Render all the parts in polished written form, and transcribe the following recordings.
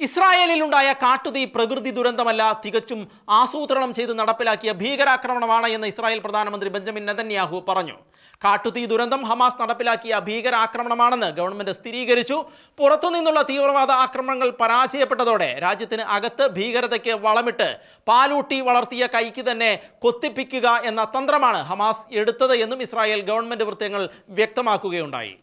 ഇസ്രായേലിലുണ്ടായ കാട്ടുതീ പ്രകൃതി ദുരന്തമല്ല, തികച്ചും ആസൂത്രണം ചെയ്ത് നടപ്പിലാക്കിയ ഭീകരാക്രമണമാണ് എന്ന് ഇസ്രായേൽ പ്രധാനമന്ത്രി ബെഞ്ചമിൻ നെതന്യാഹു പറഞ്ഞു. കാട്ടുതീ ദുരന്തം ഹമാസ് നടപ്പിലാക്കിയ ഭീകരാക്രമണമാണെന്ന് ഗവൺമെന്റ് സ്ഥിരീകരിച്ചു. പുറത്തുനിന്നുള്ള തീവ്രവാദ ആക്രമണങ്ങൾ പരാജയപ്പെട്ടതോടെ രാജ്യത്തിന് അകത്ത് ഭീകരതയ്ക്ക് വളമിട്ട് പാലൂട്ടി വളർത്തിയ കൈക്ക് തന്നെ കൊത്തിപ്പിക്കുക എന്ന തന്ത്രമാണ് ഹമാസ് എടുത്തത് എന്നും ഇസ്രായേൽ ഗവൺമെന്റ് വൃത്തങ്ങൾ വ്യക്തമാക്കുകയുണ്ടായി.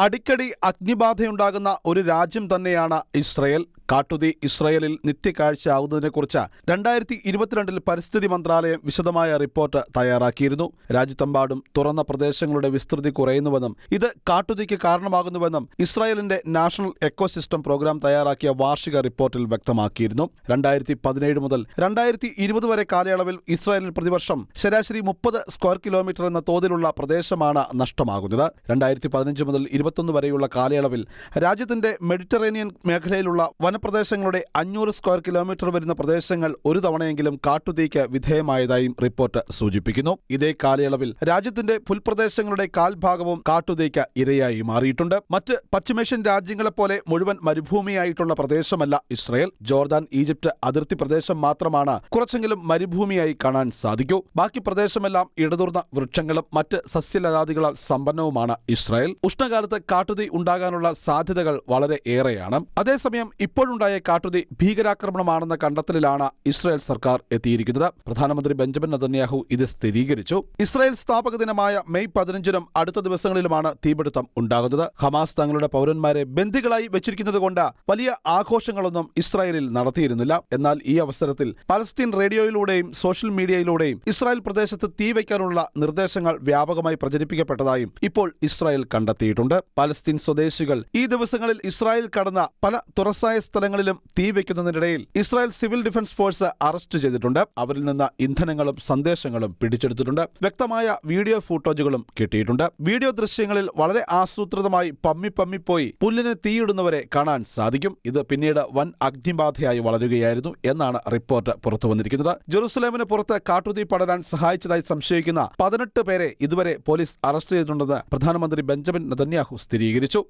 അടിക്കടി അഗ്നിബാധയുണ്ടാകുന്ന ഒരു രാജ്യം തന്നെയാണ് ഇസ്രയേൽ. കാട്ടുതീ ഇസ്രയേലിൽ നിത്യകാഴ്ചയാവുന്നതിനെക്കുറിച്ച് 2022 പരിസ്ഥിതി മന്ത്രാലയം വിശദമായ റിപ്പോർട്ട് തയ്യാറാക്കിയിരുന്നു. രാജ്യത്തെമ്പാടും തുറന്ന പ്രദേശങ്ങളുടെ വിസ്തൃതി കുറയുന്നുവെന്നും ഇത് കാട്ടുതീക്ക് കാരണമാകുന്നുവെന്നും ഇസ്രായേലിന്റെ നാഷണൽ എക്കോസിസ്റ്റം പ്രോഗ്രാം തയ്യാറാക്കിയ വാർഷിക റിപ്പോർട്ടിൽ വ്യക്തമാക്കിയിരുന്നു. 2017 മുതൽ 2020 വരെ കാലയളവിൽ ഇസ്രായേലിൽ പ്രതിവർഷം ശരാശരി 30 സ്ക്വയർ കിലോമീറ്റർ എന്ന തോതിലുള്ള പ്രദേശമാണ് നഷ്ടമാകുന്നത്. 2015 മുതൽ 2021 വരെയുള്ള കാലയളവിൽ രാജ്യത്തിന്റെ മെഡിറ്ററേനിയൻ മേഖലയിലുള്ള വനപ്രദേശങ്ങളുടെ 500 സ്ക്വയർ കിലോമീറ്റർ വരുന്ന പ്രദേശങ്ങൾ ഒരു തവണയെങ്കിലും കാട്ടുതീക്ക് വിധേയമായതായും റിപ്പോർട്ട് സൂചിപ്പിക്കുന്നു. ഇതേ കാലയളവിൽ രാജ്യത്തിന്റെ പുൽപ്രദേശങ്ങളുടെ കാൽഭാഗവും കാട്ടുതീക്ക് ഇരയായി മാറിയിട്ടുണ്ട്. മറ്റ് പശ്ചിമേഷ്യൻ രാജ്യങ്ങളെപ്പോലെ മുഴുവൻ മരുഭൂമിയായിട്ടുള്ള പ്രദേശമല്ല ഇസ്രയേൽ. ജോർദാൻ, ഈജിപ്ത് അതിർത്തി പ്രദേശം മാത്രമാണ് കുറച്ചെങ്കിലും മരുഭൂമിയായി കാണാൻ സാധിക്കൂ. ബാക്കി പ്രദേശമെല്ലാം ഇടതൂർന്ന വൃക്ഷങ്ങളും മറ്റ് സസ്യലതാദികളാൽ സമ്പന്നവുമാണ് ഇസ്രയേൽ. ഉഷ്ണകാലത്ത് കാട്ടുതീ ഉണ്ടാകാനുള്ള സാധ്യതകൾ വളരെ ഏറെയാണ്. അതേസമയം ഇപ്പോഴുണ്ടായ കാട്ടുതീ ഭീകരാക്രമണമാണെന്ന കണ്ടെത്തലിലാണ് ഇസ്രായേൽ സർക്കാർ എത്തിയിരിക്കുന്നത്. പ്രധാനമന്ത്രി ബെഞ്ചമിൻ നെതന്യാഹു ഇത് സ്ഥിരീകരിച്ചു. ഇസ്രായേൽ സ്ഥാപക ദിനമായ മെയ് 15-നും അടുത്ത ദിവസങ്ങളിലുമാണ് തീപിടുത്തം ഉണ്ടാകുന്നത്. ഹമാസ് തങ്ങളുടെ പൗരന്മാരെ ബന്ദികളായി വെച്ചിരിക്കുന്നതുകൊണ്ട് വലിയ ആഘോഷങ്ങളൊന്നും ഇസ്രായേലിൽ നടത്തിയിരുന്നില്ല. എന്നാൽ ഈ അവസരത്തിൽ പലസ്തീൻ റേഡിയോയിലൂടെയും സോഷ്യൽ മീഡിയയിലൂടെയും ഇസ്രായേൽ പ്രദേശത്ത് തീ വയ്ക്കാനുള്ള നിർദ്ദേശങ്ങൾ വ്യാപകമായി പ്രചരിപ്പിക്കപ്പെട്ടതായും ഇപ്പോൾ ഇസ്രായേൽ കണ്ടെത്തിയിട്ടുണ്ട്. പലസ്തീൻ സ്വദേശികൾ ഈ ദിവസങ്ങളിൽ ഇസ്രായേൽ കടന്ന പല തുറസായ സ്ഥലങ്ങളിലും തീ വയ്ക്കുന്നതിനിടയിൽ Israel civil defence force arrest ചെയ്തിട്ടുണ്ട്. അവരിൽ നിന്ന് ഇന്ധനങ്ങളും സന്ദേശങ്ങളും പിടിച്ചെടുത്തിട്ടുണ്ട്. വ്യക്തമായ വീഡിയോ ഫൂട്ടേജുകളും കിട്ടിയിട്ടുണ്ട്. വീഡിയോ ദൃശ്യങ്ങളിൽ വളരെ ആസൂത്രിതമായി പമ്മിപ്പോയി പുല്ലിന് തീയിടുന്നവരെ കാണാൻ സാധിക്കും. ഇത് പിന്നീട് വൻ അഗ്നിബാധയായി വളരുകയായിരുന്നു എന്നാണ് റിപ്പോർട്ട് പുറത്തുവന്നിരിക്കുന്നത്. ജെറുസലേമിന് പുറത്ത് കാട്ടുതീ പടരാൻ സഹായിച്ചതായി സംശയിക്കുന്ന 18 പേരെ ഇതുവരെ പോലീസ് അറസ്റ്റ് ചെയ്തിട്ടുണ്ടെന്ന് പ്രധാനമന്ത്രി ബെഞ്ചമിൻ നെതന്യാഹു സ്ഥിരീകരിച്ചു.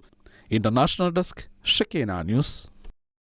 International desk, Shekinah news.